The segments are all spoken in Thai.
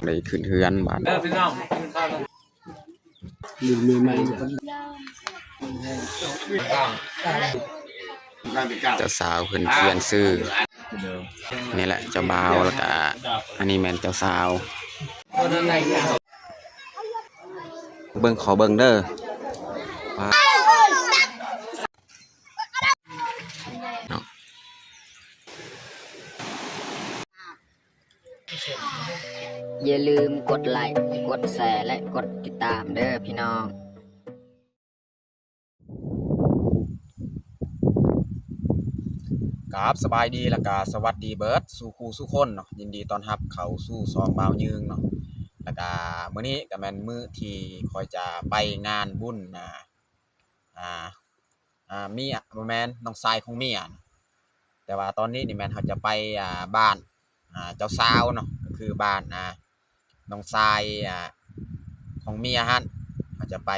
เลยขึ้นเฮือนบาดพี่น้องลืมมือใหม่เจ้าสาวเพิ่นเขียนชื่อนี่แหละเจ้าบ่าวแล้วก็อันนี้แม่นเจ้าสาวเบิ่งขอเบิ่งเด้ออย่าลืมกดไลค์กดแชร์และกดติดตามเด้อพี่น้องครับสบายดีแล้วก็สวัสดีเบิร์ดสู่ครูสู่คนเนาะยินดีต้อนรับเข้าสู่ซองบ่าวยืงเนาะแล้วก็มื้อนี้ก็แม่นมื้อที่คอยจะไปงานบุญเมียบ่แม่นน้องชายของเมียแต่ว่าตอนนี้นี่แม่นเขาจะไปบ้านเจ้าสาวเนาะก็คือบ้านน้องชายของเมียหั่นเขาจะไป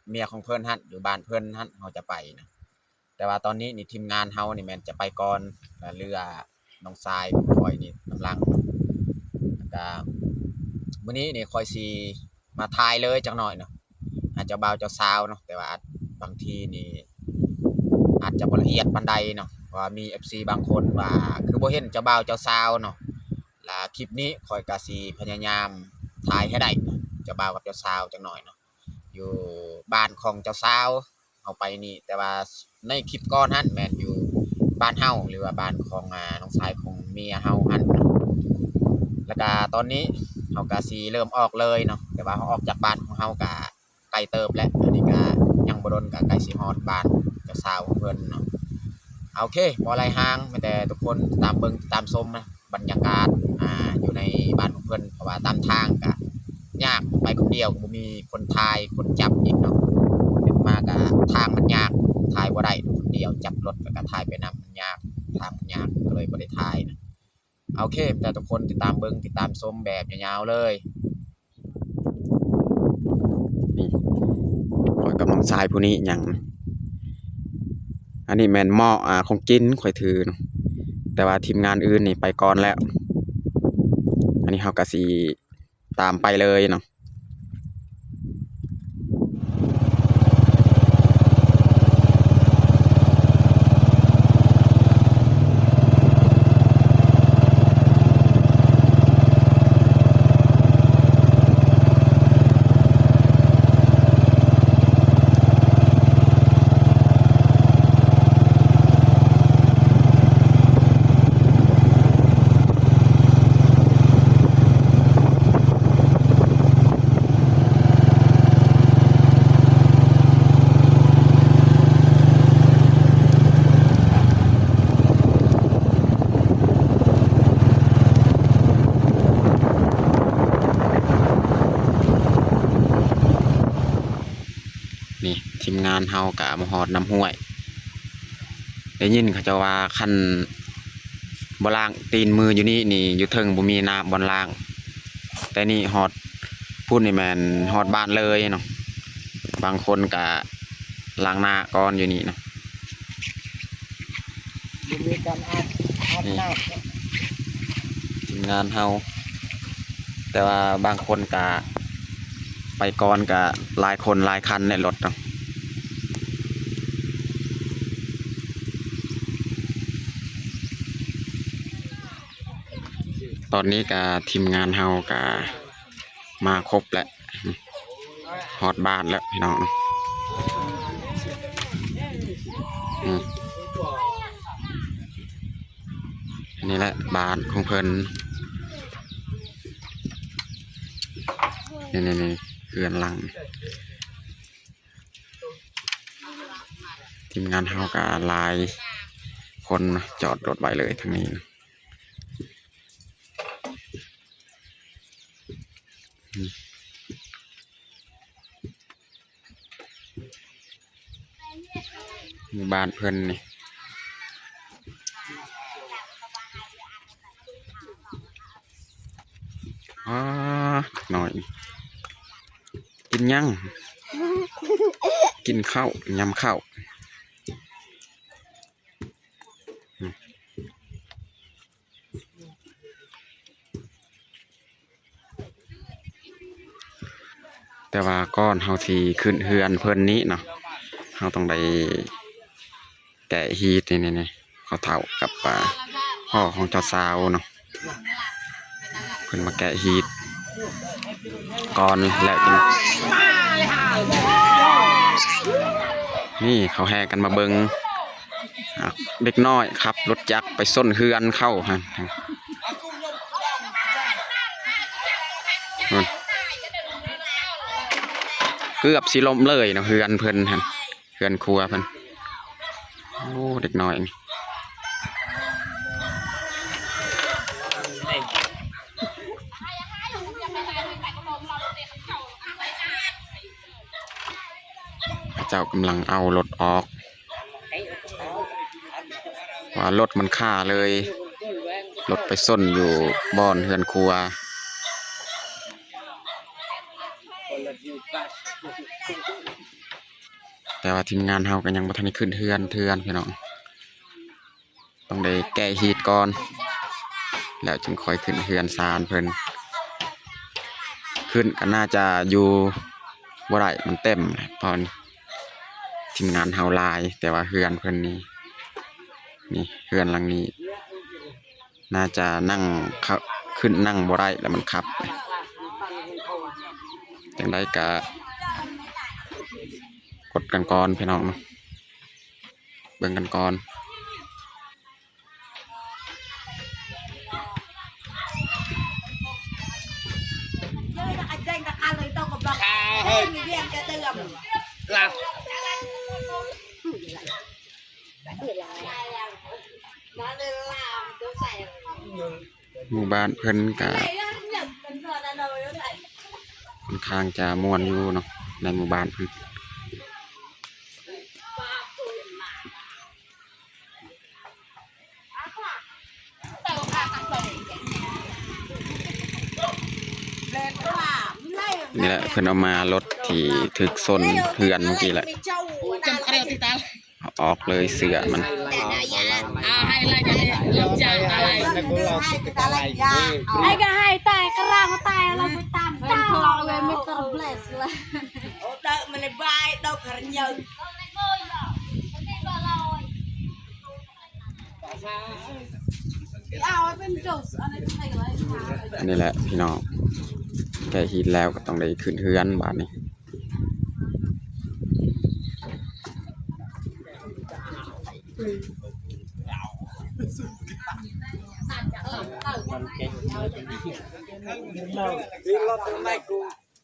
เมียของเพิ่นหั่นอยู่บ้านเพิ่นหั่นเขาจะไปนะแต่ว่าตอนนี้นี่ทีมงานเฮานี่แม่นจะไปก่อนเรือน้องทรายคอยนี่กำลังก็มื้อนี้นี่คอยสิมาทายเลยจักหน่อยเนาะอาจจะบ่าวเจ้าสาวเนาะแต่ว่าบางทีนี่อาจจะบ่ละเอียดปานใดเนาะเพราะว่ามี FC บางคนว่าคือบ่เห็นเจ้าบ่าวเจ้าสาวเนาะและคลิปนี้คอยก็สิพยายามทายให้ได้เจ้าบ่าวกับเจ้าสาวจักหน่อยเนาะอยู่บ้านของเจ้าสาวเอาไปนี่แต่ว่าในคลิปก่อนหั่นแม่นอยู่บ้านเฮาหรือว่าบ้านของน้องชายของเมียเฮาหั่นแล้วก็ตอนนี้เฮาก็สิเริ่มออกเลยเนาะแต่ว่าเฮาออกจากบ้านของเฮาก็ไกลเติบแล้วอันนี้ก็ยังบ่ดนก็ใกล้สิฮอดบ้านเจ้าสาวของเพิ่นเนาะโอเคบ่ไรห่างแต่ทุกคนตามเบิ่งตามชมนะบรรยากาศอยู่ในบ้านของเพิ่นเพราะว่าตามทางก็ยากไปคนเดียวก็บ่มีคนถ่ายคนจับอีกเนาะมาก็ทางมันยากถ่ายบ่ได้คนเดียวจับรถแล้วก็ถ่ายไปนำมันยากทางมันยากก็เลยบ่ได้ถ่ายนะโอเคแต่ทุกคนติดตามเบิ่งติดตามชมแบบยาวๆเลยนี่ข่อยกำลังชายผู้นี้หยังอันนี้แม่นหม้อของกินข่อยถือเนาะแต่ว่าทีมงานอื่นนี่ไปก่อนแล้วอันนี้เฮาก็สิตามไปเลยเนาะนี่ทีมงานเฮากะมาฮอดน้ำห้วยได้ยินเขาจะว่าคันบ่ล้างตีนมืออยู่นี่อยู่เทิงบ่มีน้ำบ่ล้างแต่นี่ฮอดพูดนี่แม่นฮอดบ้านเลยเนาะบางคนกะล้างหน้าก่อนอยู่นี่เนาะมีการอาบน้ำทีมงานเฮาแต่ว่าบางคนกะไปก่อนกะหลายคนหลายคันในรถเนาะตอนนี้กะทีมงานเฮากะมาครบแล้วฮอดบ้านแล้วพี่น้องนี่แหละบ้านของเพิ่นนี่เพื่อนหลังทีมงานเฮากะหลายคนจอดรถไว้เลยทางนี้บ้านเพิ่นนี่หน่อยกินยังกินข้าวยำข้าว แต่ว่าก่อนเฮาสิขึ้นเฮือนเพิ่นนี้เนาะเฮาต้องได้แกะฮีตนี่เขาเฒ่ากับพ่อของเจ้าสาวเนาะเพิ่นมาแกะฮีตก่อนแล้วจังนี่เขาแห่กันมาเบิงเด็กน้อยขับรถจักรไปส้นเฮือนเข้าฮะเกือบสิล้มเลยเนาะเฮือนเพิ่นฮะเฮือนครัวเพิ่นโอ้เด็กน้อยนี่เจ้ากำลังเอารถออกว่ารถมันค่าเลยรถไปส้นอยู่บ่อนเฮือนครัวแต่ว่าทีมงานเฮาก็ยังบ่ทันได้ขึ้นเฮือนพี่น้องต้องได้แก้ฮีตก่อนแล้วจึงค่อยขึ้นเฮือนซานเพิ่นขึ้นก็น่าจะอยู่บ่ได้มันเต็มเพราะทีมงานเฮาหลายแต่ว่าเฮือนเพิ่นนี่เฮือนหลังนี้น่าจะนั่งขึ้นนั่งบ่ได้แล้วมันขับจังได๋ก็กดกันก่อนพี่น้องเบิ่งกันก่อนหมู่บ้านเพิ่นก็ค่อนข้างจะม่วนอยู่เนาะในหมู่บ้านเพิ่นนี่แหละเพิ่นเอามารถที่ถึกส้นเฮือนเมื่อกี้แหละออกเลยเสือมันไอ้ก็ให้ตายก็ร่างก็ตายเราไปตามตามเราเลยไม่ต้องเบลสเลยโอ้เด็กมันเลยบายเด็กขยันยังอันนี้แหละพี่น้องแกฮีทแล้วก็ต้องได้ขึ้นเฮือนบาดนี้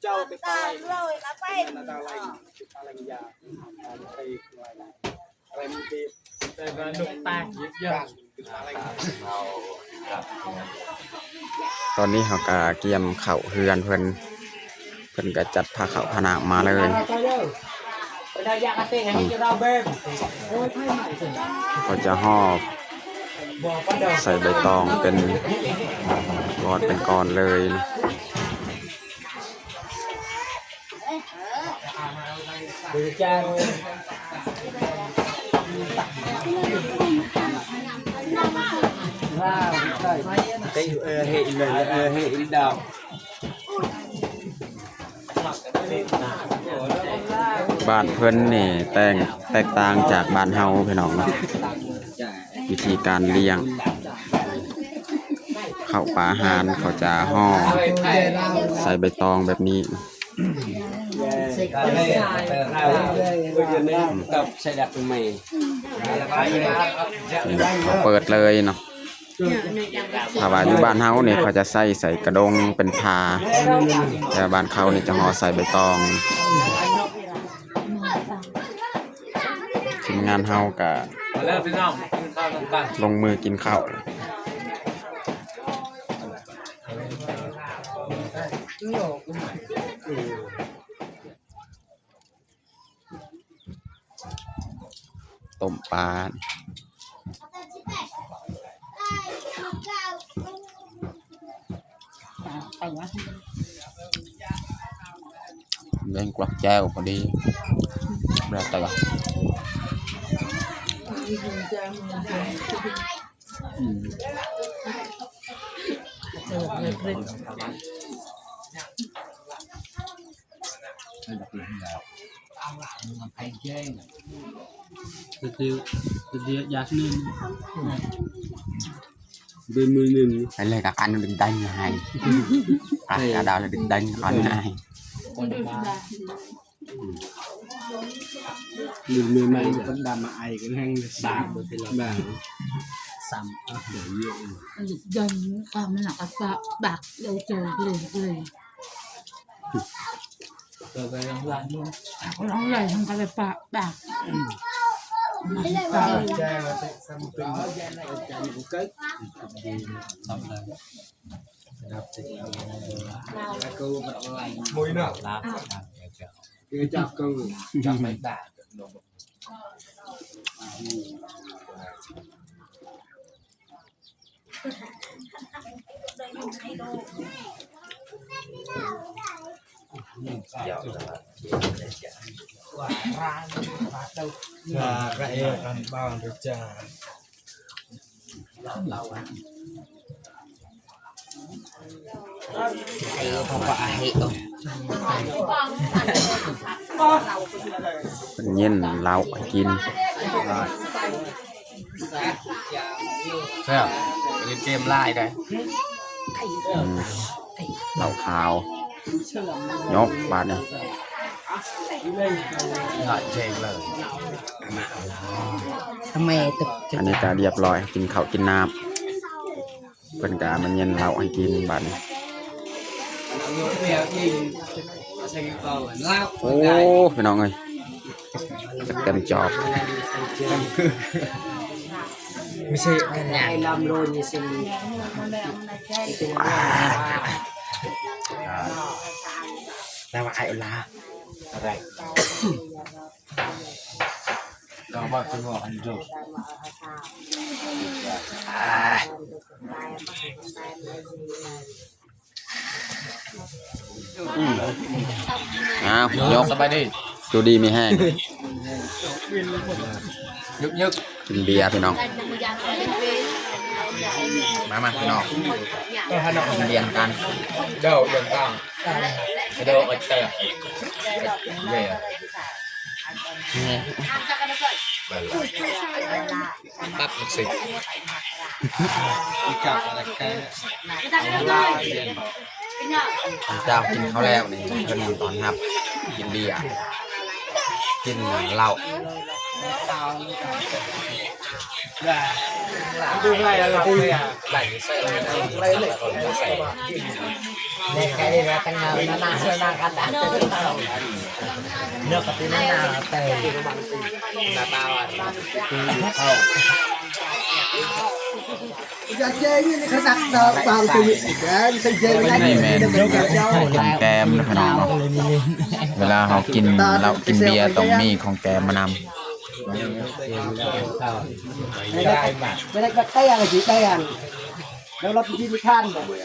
เจ้าไปตายเลยนะไปตอนนี้เขาก็เกียมเข่าเฮือนเพิ่นก็จัดผ้าขาวผ้าหนามาเลยก็จะห่อใส่ใบตองเป็นก้อนเป็นก้อนเลยบ้านเพิ่นนี่แตกต่างจากบ้านเฮาพี่น้องนะวิธีการเลี้ยงข้าวปลาอาหารเขาจะห่อใส่ใบตองแบบนี้เขาเปิดเลยเนาะถ้าว่าอยู่บ้านเฮาเนี่ยเขาจะใส่กระดงเป็นผ้าแต่บ้านเขานี่จะห่อใส่ใบตองทีมงานเฮาก็ลงมือกินข้าวต้มปลาแบ่งกวักแจ้วพอดีแบบแต่ละ Dia Jasmine. Bên mười nghìn. Phải lời các anh đừng đánh này. Cả đó là đừng đánh con này. Mình mười mấy vẫn đàm ai cái hang sàm bà Sam. để nhiều. Dân con nó là bạc đâu trời lì Rồi về làm lại luôn. nó lầy không có bạc bạc Cha là sẽ xăm tinh. Một cách. Xong rồi. Đạp thì Câu vận lại. Mùi nào? Cái chạp câu. chắc mấy bà Là cái ăn bao được trà. Không phải Nhìn lẩu chín. Sao? Lên game lại đây. Lẩu khao. Nhốt bạn này. Lại chèn lời. ทำไมตึก อันนี้ก็เรียบร้อยกินข้าวกินน้ำเป็นการมันเย็นเราให้กินบัดนโอ้พี่น้องเอ้ยเต็มจอบ Mới xe. ไอ้ลำโรยนี่สิ แต่ว่าไอ้ลา Đó bao nhiêu ngọn anh rồi. อ้าวยก สบายดี ดูดีมีแห้ง nhức nhức กินเบียร์พี่น้องมาพี่น้องกินเบียร์กัน đầu đường cong cái đầu ở đây về bắt được xịt Đi cặp là cái. เจ้ากินข้าวแล้วนี่เป็นตอนครับกินเบียร์กินเหล้า Đưa này là tôi à. lại xe lấy lại còn xe เด็กใครมาตั้งนานนานนานกันนะเนื้อกับที่นานแต่ là bao à Dạ chơi như cái đặt đó bằng từ cái xây chơi นี่แม่นของแกมนะพี่น้องเนาะเวลาเรากินเรากินเบียร์ต้องมีของแกมมานำ Cái này cái tay là chỉ tay ăn. Nó lắp chi than rồi.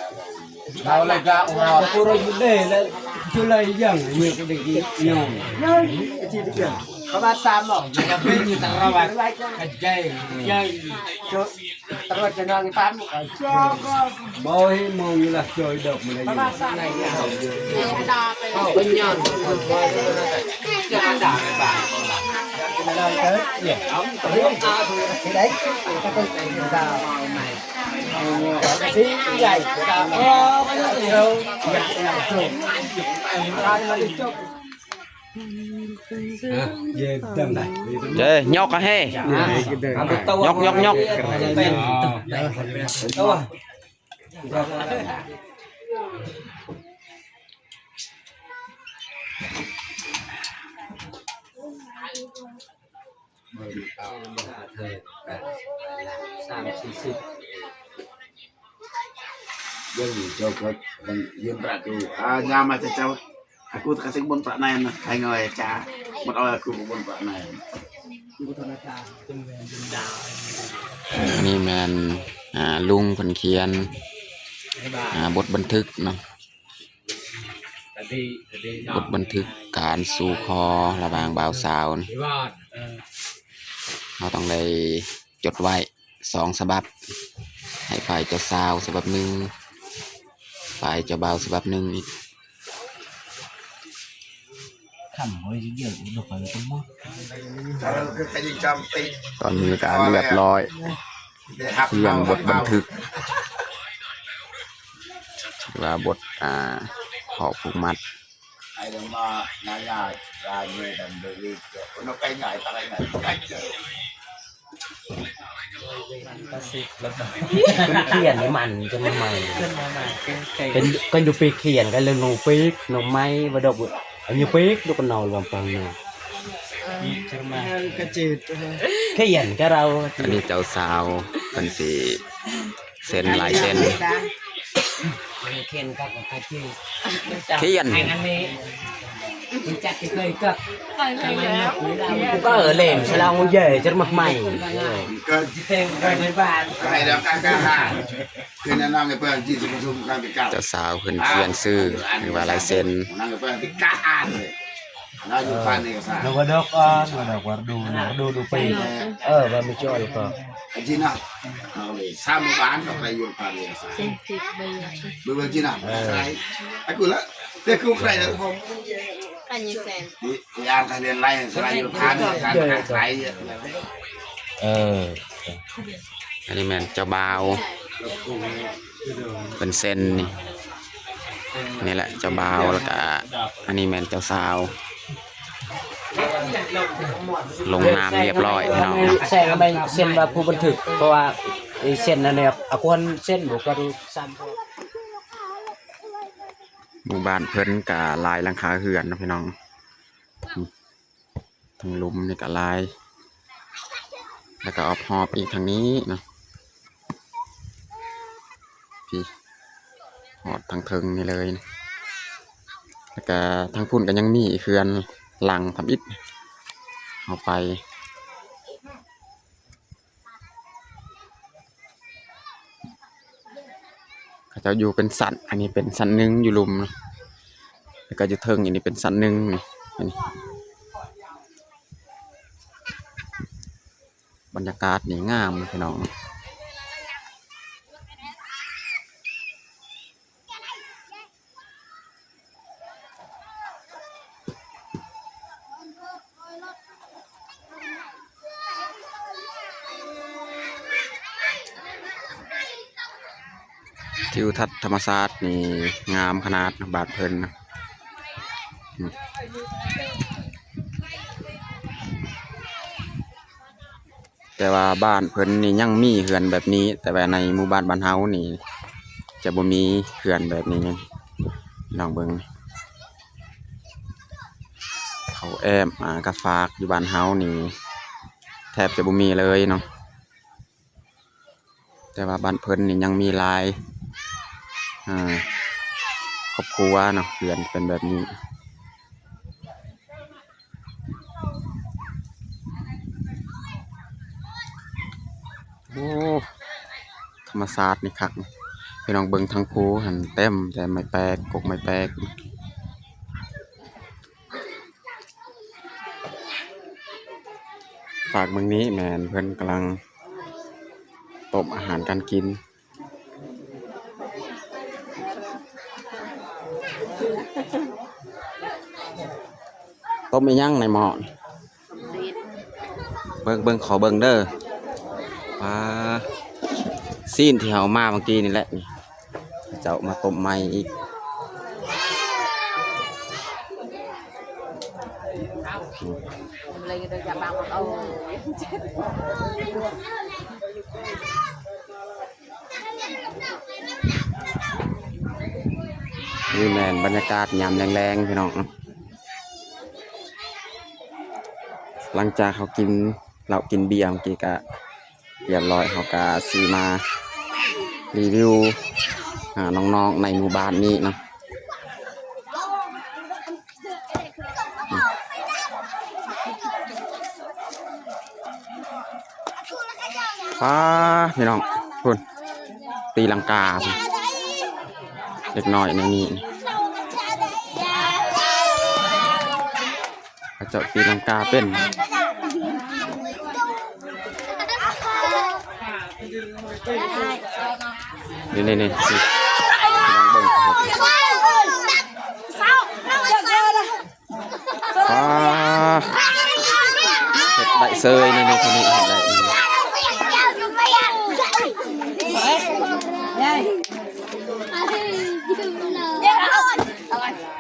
đâu lại gạo ngọt Cô rồi để là chưa lấy dần nhiều cái đỉnh nhiều. Nhơi cái chi được. Có ba sam rồi. nhà bên như thằng ra bạn Cái chơi chơi cho tao là cho nó cái phán một cái cho bôi mong như là chơi được mà này này bên nhau cho ăn đảo này bạn cái đấy ta tôi sao này xí vậy ta bao nhiêu đâu làm chuột ai mà đi chụp về tầm này เจ้ยกอะเฮ้ยก Dân cho có dân bạc tu nhà mà cháu aku tak kasih bon pak naik kai ngoi cha một aku bon pak naik นี่แมนลุงเพิ่นเขียนบทบันทึกเนาะบทบันทึกการสู่คอระหว่างบ่าวสาวนะเราต้องได้จดไว้2 ฉบับให้ฝ่ายเจ้าสาวฉบับหนึ่งฝ่ายเจ้าบ่าวฉบับหนึ่งอีก ขำไว้เยอะๆดูไปแล้วก็มั่ว ตอนนี้ก็เรียบร้อยเขียนบทบันทึกว่าบทขอผูกมัด ไอ้เรื่องมานายารายเงินดันเดลิกคนเอาไปไหนอะไรไหนไปเจอ เขียนนี่มันจะมาใหม่เป็นก็ดูปีเขียนกันเลยนูปีกนูไม้มาดกอันนี้ปีกดูกันนอนรวมฟังนูกระจืดเขียนก็เรา อันนี้เจ้าสาวเป็นสีเส้นลายเส้น เขียนกับกระจืด เขียน อันนี้จัดที่เคยก็ ใส่ไปแล้ว ก็เล่นฉลองเย่จะมาใหม่ ก็ เต็มไปในบ้าน ให้เราการหาคือแนะนำให้เพื่อนที่จะประชุมการติดการ เจ้าสาวเพิ่นเขียนชื่อหรือว่าลายเส้น นั่งกับเพื่อนติดการเลยน่าอยู่บ้านนี่ก็สา เราก็ดอกอ่อนเราดอกดูปีว่าไม่ช่วยก็ ไอ้จีน่าเอาเลยสามบ้านกับใครอยู่บ้านนี่ก็สาดูว่าจีน่าใครไอ้กูละเด็กกูใครผม อันนี้แสน ที่อ่านการเรียนไรสลายอยู่บ้านการใคร อันนี้แม่นเจ้าบ่าวเป็นเส้นนี่แหละเจ้าบ่าวแล้วก็อันนี้แม่นเจ้าสาวลงนามเรียบร้อยพี่น้อง แซงไปเส้นว่าผู้บันทึกเพราะว่าเส้นนั่นเนี่ยอาควรเส้นบุกกระดูซ้ำ หมู่บ้านเพิ่นกับลายหลังคาเหือนนะพี่น้องทางลุมนี่กับลายแล้วก็ออบหอบอีกทางนี้นะพี่หอดทางเทิงนี่เลยนะแล้วก็ทางพุ่นก็ยังมีเหือนหลังทำอิฐเอาไปเขาจะอยู่เป็นสันอันนี้เป็นสันหนึ่งอยู่ลุมนะแล้วก็อยู่เทิงอันนี้เป็นสันหนึ่งนี่อันนี้บรรยากาศนี่งามพี่น้องทิวทัศน์ธรรมศาสตร์นี่งามขนาดบาดเพลินนะแต่ว่าบ้านเพิ่นนี่ยังมีเหือนแบบนี้แต่ว่าในหมู่บ้านบ้านเฮานี่จะบ่มีเหือนแบบนี้ลองเบิ่งเขาแอมกระฝากอยู่บ้านเฮานี่แทบจะบ่มีเลยเนาะแต่ว่าบ้านเพิ่นนี่ยังมีลายครอบครัวเนาะเหือนเป็นแบบนี้โอ้ธรรมศาสตร์นี่คักพี่น้องเบิ่งทั้งคูหันเต็มแต่ไม่แปลกกกไม่แปลกฝากเมืองนี้แมนเพิ่นกำลังต้มอาหารการกินต้มอีหยังในหม้อเบิ่งขอเบิ่งเด้อซีนที่เฮามาเมื่อกี้นี่แหละนี่เจ้ามาต้มใหม่อีกนี่แม่นบรรยากาศยามแรงๆพี่น้องหลังจากเขากินเรากินเบียร์เมื่อกี้ก็เรียบร้อยเขาก็ซื้อมารีวิวน้องๆในหมู่บ้านนี้เนาะพี่น้องคุณตีลังกาเล็กน้อยในนี้เขาจะตีลังกาเป็นนี่ลองเบิ่งครับ ว้าเห็ดได้เซยนี่คนนี้เห็ดได้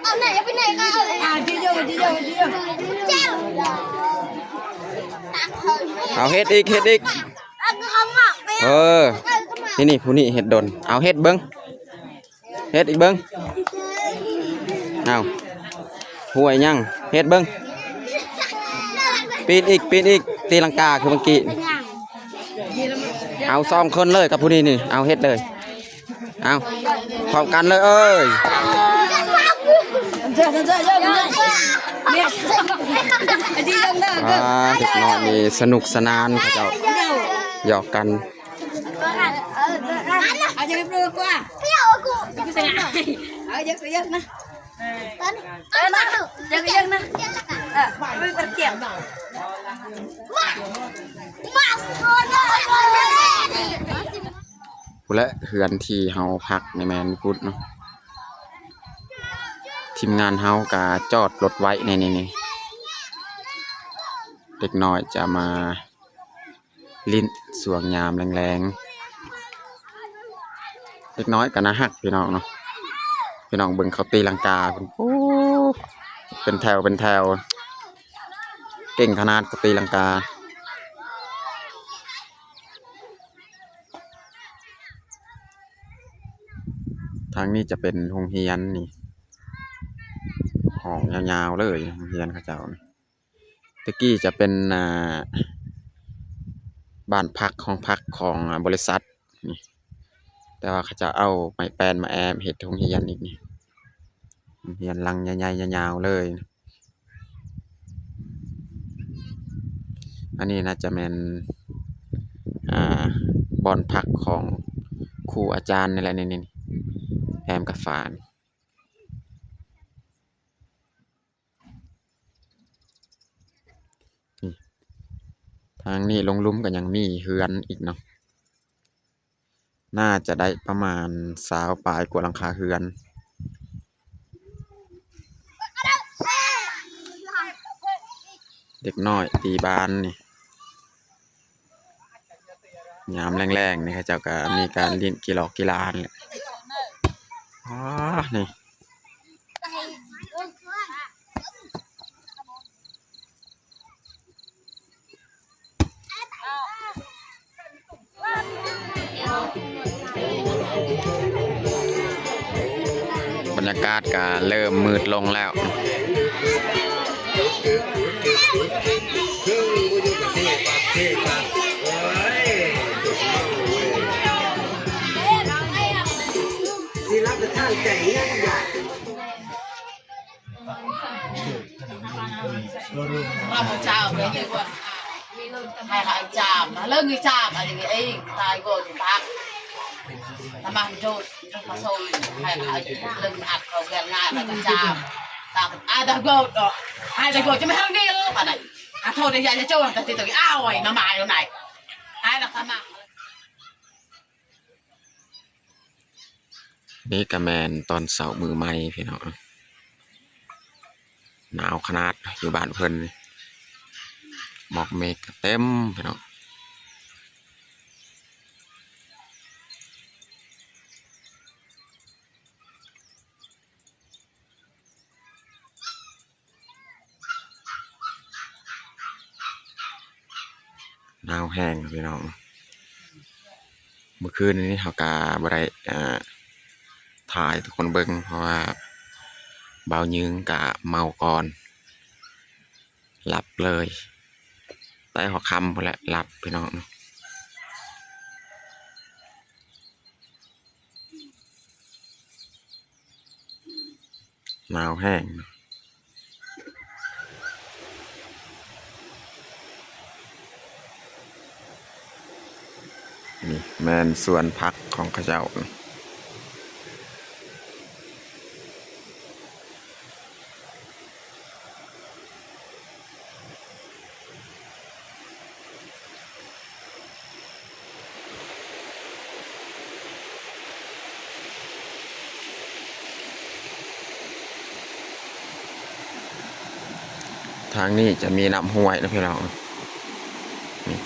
เอาไหนไปไหนกันจีโยเอาเห็ดอีกนี่ผู้นี้เห็ดดนเอาเห็ดเบิ้งเห็ดอีกเบิ้งเอาห่วยยังเห็ดเบิ้งปีนอีกตีลังกาคือเมื่อกี้เอา2 คนเลยกับผู้นี้นี่เอาเห็ดเลยเอาพร้อมกันเลยเอ้ยเด็กน้อยนี่สนุกสนานเขาเจ้าหยอกกันเอาจะไปปลูกว่าจะไปไหนเอาเยอะนะเยอะนะไม่ตะเกียบผู้และเฮือนที่เฮาพักในแมนพุทธเนาะทีมงานเฮากะจอดรถไว้นี่เด็กน้อยจะมาลิ้นสวงยามแรงๆเด็กน้อยก็น่าฮักพี่น้องเนาะพี่น้องเบิ่งเขาตีลังกาโอ้เป็นแถวเก่งขนาดเขาตีลังกาทางนี้จะเป็นโรงเรียนนี่ห้องยาวๆเลยโรงเรียนเขาเจ้าตะกี้จะเป็นบ้านพักห้องพักของบริษัทนี่แต่ว่าเขาจะเอาไม้แปลนมาแอมเห็ดโรงเรียนอีกนี่โรงเรียนลังใหญ่ๆยาวๆเลยอันนี้น่าจะเป็นบ่อนพักของครูอาจารย์นี่แหละนี่แอมกับฝานทางนี้ลงลุ่มก็ยังมีเฮือนอีกเนาะน่าจะได้ประมาณ20 ปลายกว่าหลังคาเฮือนเด็กน้อยตีบ้านนี่ยามแรงๆนี่เขาเจ้าก็มีการเล่นกีฬาเนี่ยนี่บรรยากาศก็เริ่มมืดลงแล้วเราเจ้าเลยดีกว่าให้หายจามเลิกงี้จามอะไรอย่างเงี้ยตายก่อนพักทำมาโจดมาโซ่ให้หายเลิกอัดเขาแกง่ายมาจามตามตาโกดอ่ะให้ตาโกดจะไม่ทำดีหรือเปล่าไหนโทษในใจจะโจดแต่ติดตัวอ้าวไอ้มาอยู่ไหนให้หลักทำมานี่กระแมนตอนเสาร์มือใหม่พี่น้องหนาวขนาดอยู่บ้านเพิ่นหมอกเมฆเต็มพี่น้องหนาวแห้งพี่น้องเมื่อคืนนี้เขากาบ่ได้ถ่ายทุกคนเบิ่งเพราะว่าเบายืงกะเมาก่อนหลับเลยใต้หัวค่ำพอแล้วหลับพี่น้องหนาวแห้งนี่แมนส่วนพักของข้าเจ้า ทางนี้จะมีน้ำห้วยนะพี่น้องนี่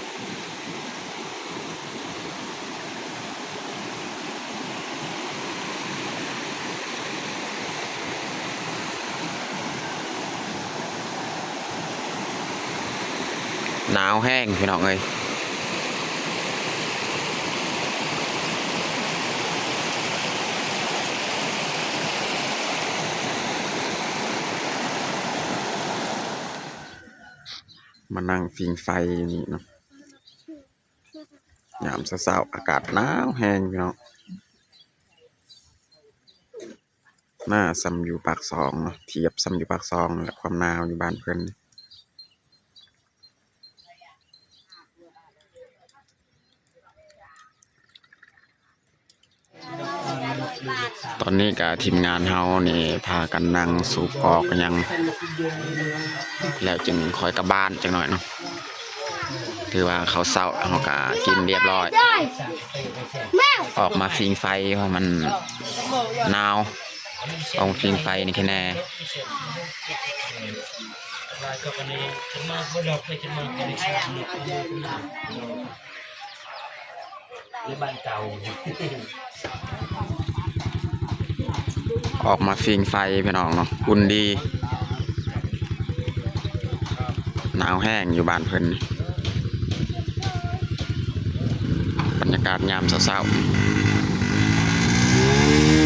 หนาวแห้งพี่น้องเอ้ยมานั่งฟิงไฟอยู่นี่เนาะยามเช้าๆอากาศหนาวแห้งพี่น้องหน้าซ้ำอยู่ปากซองเนาะเทียบซ้ำอยู่ปากซองและความหนาวอยู่บ้านเพิ่นตอนนี้กับทีมงานเฮานี่พากันนั่งสูบกอกกันยัง แล้วจึงคอยกลับบ้านจังหน่อยเนาะถือว่าเขาเศร้าเขาก็กินเรียบร้อย ออกมาฟิงไฟเพราะมันหนาวเอาฟิงไฟนี่แค่แน่ บ้านเก่า ออกมาฟิงไฟพี่น้องเนาะอุ่นดีหนาวแห้งอยู่บ้านเพิ่นบรรยากาศยามเช้าๆ